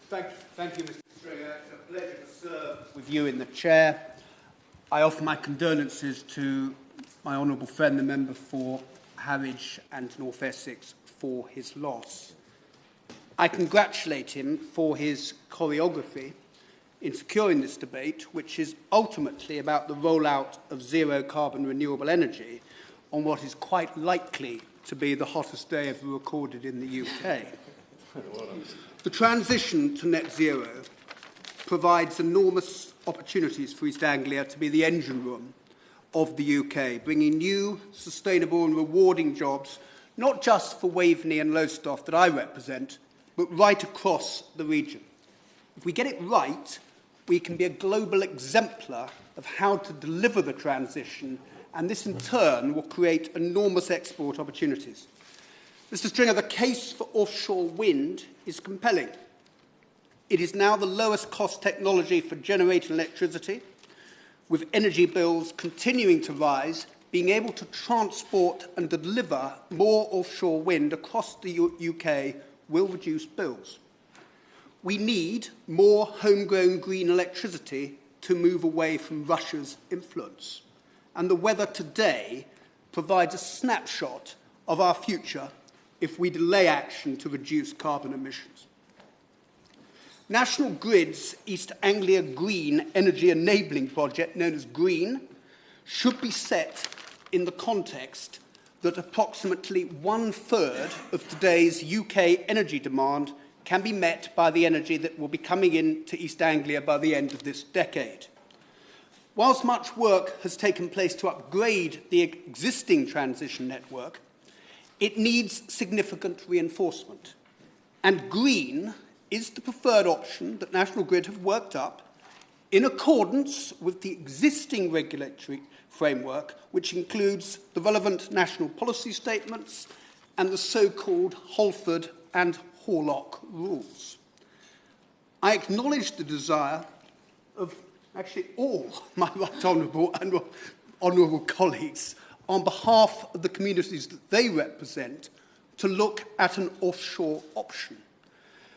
Thank you, Mr. Stringer. It's a pleasure to serve with you in the chair. I offer my condolences to my honourable friend, the member for Harwich and North Essex, for his loss. I congratulate him for his choreography in securing this debate, which is ultimately about the rollout of zero-carbon renewable energy on what is quite likely to be the hottest day ever recorded in the UK. The transition to net zero provides enormous opportunities for East Anglia to be the engine room of the UK, bringing new, sustainable and rewarding jobs, not just for Waveney and Lowestoft that I represent, but right across the region. If we get it right, we can be a global exemplar of how to deliver the transition, and this in turn will create enormous export opportunities. Mr. Stringer, the case for offshore wind is compelling. It is now the lowest cost technology for generating electricity, with energy bills continuing to rise. Being able to transport and deliver more offshore wind across the UK will reduce bills. We need more homegrown green electricity to move away from Russia's influence. And the weather today provides a snapshot of our future if we delay action to reduce carbon emissions. National Grid's East Anglia Green Energy Enabling Project, known as GREEN, should be set in the context that approximately one-third of today's UK energy demand can be met by the energy that will be coming into East Anglia by the end of this decade. Whilst much work has taken place to upgrade the existing transition network, it needs significant reinforcement. And green is the preferred option that National Grid have worked up in accordance with the existing regulatory framework, which includes the relevant national policy statements and the so-called Holford and Horlock rules. I acknowledge the desire of actually all my right honourable and honourable colleagues on behalf of the communities that they represent to look at an offshore option.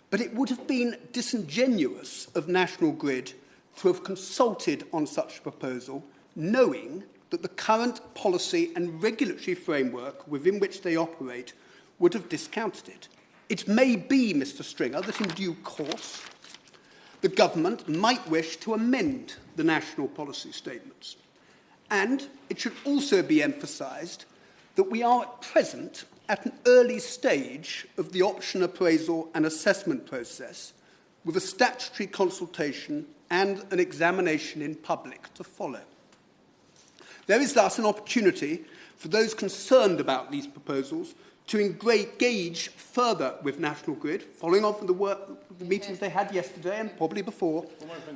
But it would have been disingenuous of National Grid to have consulted on such a proposal, knowing that the current policy and regulatory framework within which they operate would have discounted it. It may be, Mr. Stringer, that in due course the government might wish to amend the national policy statements. And it should also be emphasised that we are at present at an early stage of the option appraisal and assessment process, with a statutory consultation and an examination in public to follow. There is thus an opportunity for those concerned about these proposals to engage further with National Grid, following on from the meetings they had yesterday and probably before,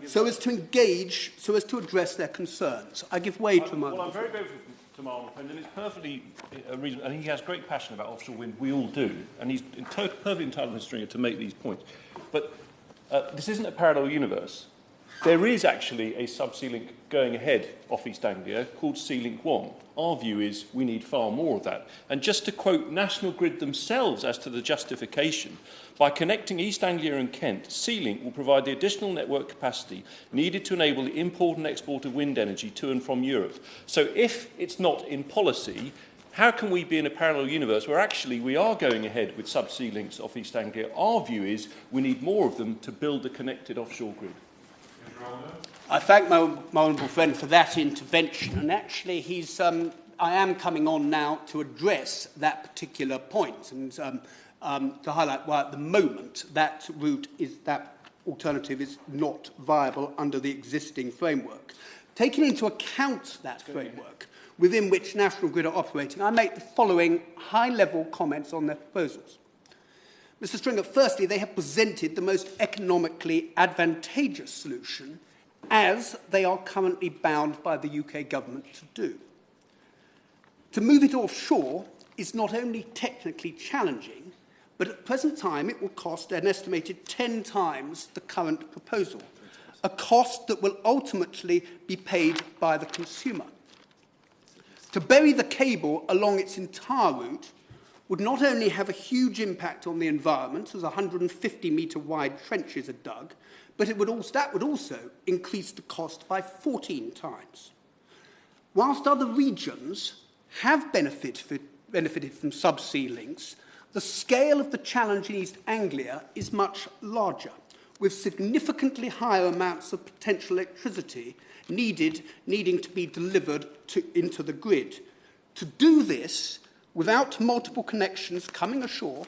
so as to engage, so as to address their concerns. I give way to my... Well, I'm very grateful to my honourable friend, and it's perfectly reasonable, and he has great passion about offshore wind. We all do, and he's perfectly entitled, Mr. Stringer, to make these points. But this isn't a parallel universe. There is actually a subsea link going ahead off East Anglia called Sea Link 1. Our view is we need far more of that. And just to quote National Grid themselves as to the justification, by connecting East Anglia and Kent, Sea Link will provide the additional network capacity needed to enable the import and export of wind energy to and from Europe. So if it's not in policy, how can we be in a parallel universe where actually we are going ahead with subsea links off East Anglia? Our view is we need more of them to build a connected offshore grid. I thank my honourable friend for that intervention, and actually I am coming on now to address that particular point and to highlight why at the moment that alternative is not viable under the existing framework. Taking into account that framework within which National Grid are operating, I make the following high-level comments on their proposals. Mr. Stringer, firstly, they have presented the most economically advantageous solution, as they are currently bound by the UK government to do. To move it offshore is not only technically challenging, but at the present time it will cost an estimated 10 times the current proposal, a cost that will ultimately be paid by the consumer. To bury the cable along its entire route would not only have a huge impact on the environment, as 150-metre wide trenches are dug, but that would also increase the cost by 14 times. Whilst other regions have benefited from subsea links, the scale of the challenge in East Anglia is much larger, with significantly higher amounts of potential electricity needing to be delivered into the grid. To do this without multiple connections coming ashore,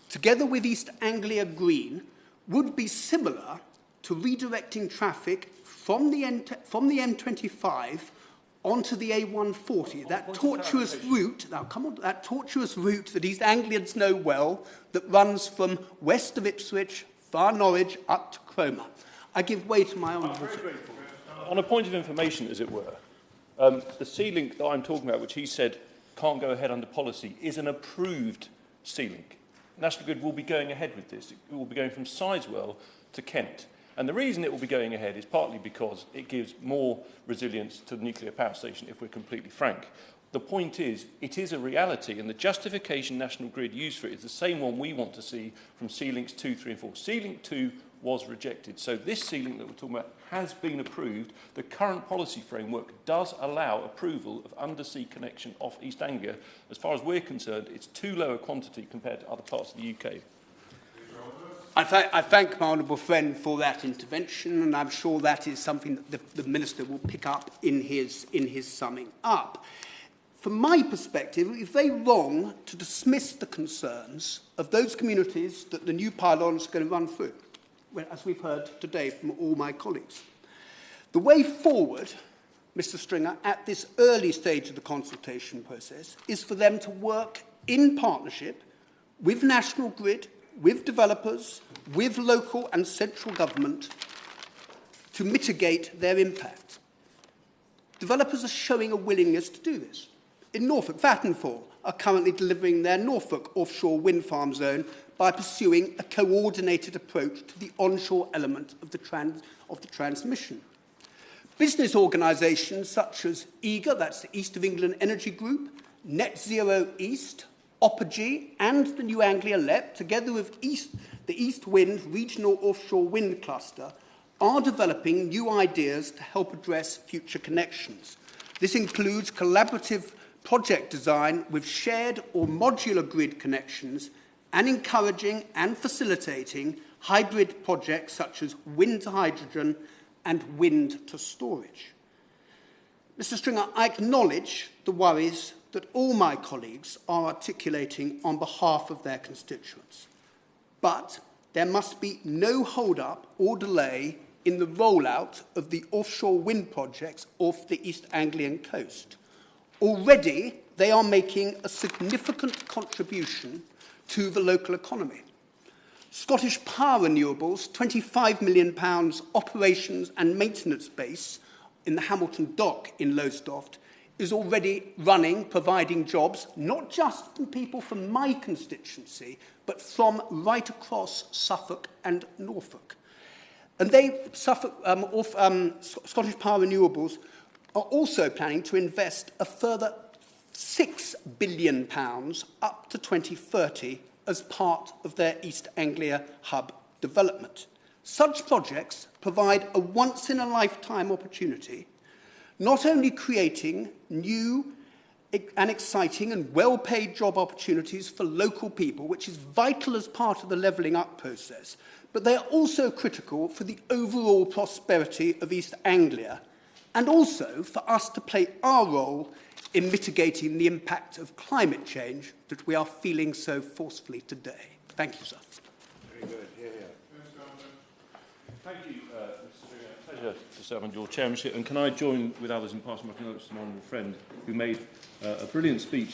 together with East Anglia Green, would be similar to redirecting traffic from the M25 onto the A140, that tortuous route, that tortuous route that East Anglians know well, that runs from west of Ipswich, far Norwich, up to Cromer. I give way to my honourable friend. On a point of information, as it were, the sea link that I'm talking about, which he said can't go ahead under policy, is an approved sea link. National Grid will be going ahead with this. It will be going from Sizewell to Kent. And the reason it will be going ahead is partly because it gives more resilience to the nuclear power station, if we're completely frank. The point is, it is a reality, and the justification National Grid used for it is the same one we want to see from Sea Links 2, 3 and 4. Sea Link 2 was rejected. So this sea link that we're talking about has been approved. The current policy framework does allow approval of undersea connection off East Anglia. As far as we're concerned, it's too low a quantity compared to other parts of the UK. I thank my honourable friend for that intervention, and I'm sure that is something that the Minister will pick up in his summing up. From my perspective, it's very wrong to dismiss the concerns of those communities that the new pylons are going to run through, as we've heard today from all my colleagues. The way forward, Mr. Stringer, at this early stage of the consultation process, is for them to work in partnership with National Grid, with developers, with local and central government to mitigate their impact. Developers are showing a willingness to do this. In Norfolk, Vattenfall are currently delivering their Norfolk offshore wind farm zone by pursuing a coordinated approach to the onshore element of the transmission. Business organisations such as EAGA, that's the East of England Energy Group, Net Zero East, Oppergy and the New Anglia LEP, together with the East Wind Regional Offshore Wind Cluster, are developing new ideas to help address future connections. This includes collaborative project design with shared or modular grid connections and encouraging and facilitating hybrid projects such as wind to hydrogen and wind to storage. Mr. Stringer, I acknowledge the worries that all my colleagues are articulating on behalf of their constituents. But there must be no hold-up or delay in the rollout of the offshore wind projects off the East Anglian coast. Already, they are making a significant contribution to the local economy. Scottish Power Renewables' £25 million operations and maintenance base in the Hamilton Dock in Lowestoft is already running, providing jobs, not just from people from my constituency, but from right across Suffolk and Norfolk. And Scottish Power Renewables are also planning to invest a further £6 billion up to 2030 as part of their East Anglia hub development. Such projects provide a once-in-a-lifetime opportunity, not only creating new and exciting and well-paid job opportunities for local people, which is vital as part of the levelling up process, but they are also critical for the overall prosperity of East Anglia and also for us to play our role in mitigating the impact of climate change that we are feeling so forcefully today. Thank you, sir. Very good. Yeah. Thank you, Mr. Stringer. A pleasure to serve on your chairmanship. And can I join with others in passing my condolences to my honourable friend who made a brilliant speech